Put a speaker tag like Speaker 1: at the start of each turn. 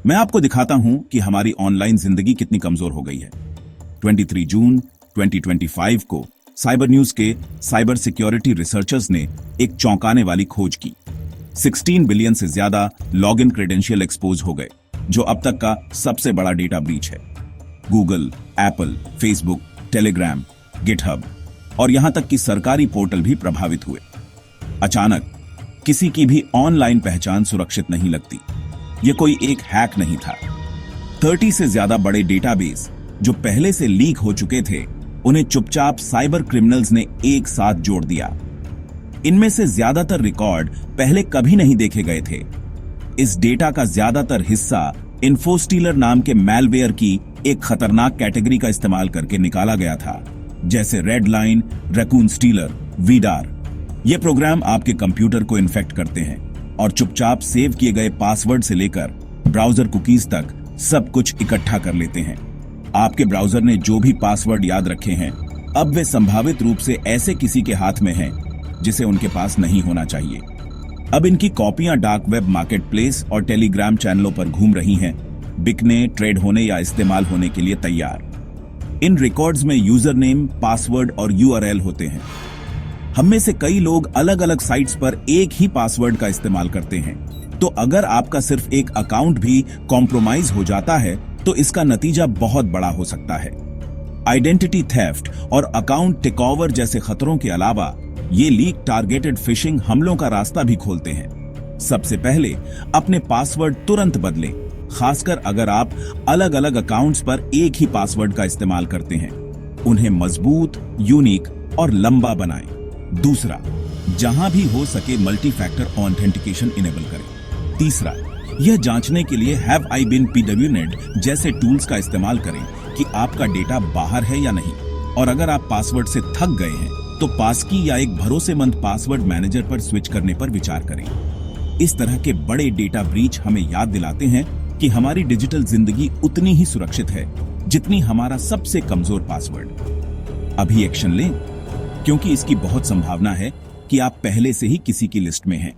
Speaker 1: मैं आपको दिखाता हूं कि हमारी ऑनलाइन जिंदगी कितनी कमजोर हो गई है। 23 जून 2025 को साइबर न्यूज के साइबर सिक्योरिटी रिसर्चर्स ने एक चौंकाने वाली खोज की। 16 बिलियन से ज्यादा लॉगिन क्रेडेंशियल एक्सपोज हो गए, जो अब तक का सबसे बड़ा डेटा ब्रीच है। Google, Apple, Facebook, Telegram, GitHub और यहां तक कि सरकारी पोर्टल भी प्रभावित हुए। अचानक किसी की भी ऑनलाइन पहचान सुरक्षित नहीं लगती। यह कोई एक हैक नहीं था। 30 से ज्यादा बड़े डेटाबेस जो पहले से लीक हो चुके थे, उन्हें चुपचाप साइबर क्रिमिनल्स ने एक साथ जोड़ दिया। इनमें से ज्यादातर रिकॉर्ड पहले कभी नहीं देखे गए थे। इस डेटा का ज्यादातर हिस्सा इन्फोस्टीलर नाम के मैलवेयर की एक खतरनाक कैटेगरी का इस्तेमाल करके निकाला गया था, जैसे रेड लाइन, रैकून स्टीलर, वीडार। ये प्रोग्राम आपके कंप्यूटर को इन्फेक्ट करते हैं और चुपचाप सेव किए गए पासवर्ड से लेकर ब्राउजर कुकीज तक सब कुछ इकट्ठा कर लेते हैं। आपके ब्राउजर ने जो भी पासवर्ड याद रखे हैं, अब वे संभावित रूप से ऐसे किसी के हाथ में हैं जिसे उनके पास नहीं होना चाहिए। अब इनकी कॉपियां डार्क वेब, मार्केट प्लेस और टेलीग्राम चैनलों पर घूम रही हैं, बिकने, ट्रेड होने या इस्तेमाल होने के लिए तैयार। इन रिकॉर्ड्स में यूजर नेम, पासवर्ड और यूआरएल होते हैं। हम में से कई लोग अलग अलग साइट्स पर एक ही पासवर्ड का इस्तेमाल करते हैं, तो अगर आपका सिर्फ एक अकाउंट भी कॉम्प्रोमाइज हो जाता है तो इसका नतीजा बहुत बड़ा हो सकता है। आइडेंटिटी थेफ्ट और अकाउंट टेकओवर जैसे खतरों के अलावा ये लीक टारगेटेड फिशिंग हमलों का रास्ता भी खोलते हैं। सबसे पहले अपने पासवर्ड तुरंत बदलें, खासकर अगर आप अलग अलग अकाउंट्स पर एक ही पासवर्ड का इस्तेमाल करते हैं। उन्हें मजबूत, यूनिक और लंबा बनाएं। दूसरा, जहां भी हो सके मल्टी फैक्टर ऑथेंटिकेशन इनेबल करें। तीसरा, यह जांचने के लिए हैव आई बीन PWNet जैसे टूल्स का इस्तेमाल करें कि आपका डेटा बाहर है या नहीं। और अगर आप पासवर्ड से थक गए हैं तो पासकी या एक भरोसेमंद पासवर्ड मैनेजर पर स्विच करने पर विचार करें। इस तरह के बड़े डेटा ब्रीच हमें याद दिलाते हैं कि हमारी डिजिटल जिंदगी उतनी ही सुरक्षित है जितनी हमारा सबसे कमजोर पासवर्ड। अभी एक्शन लें, क्योंकि इसकी बहुत संभावना है कि आप पहले से ही किसी की लिस्ट में हैं।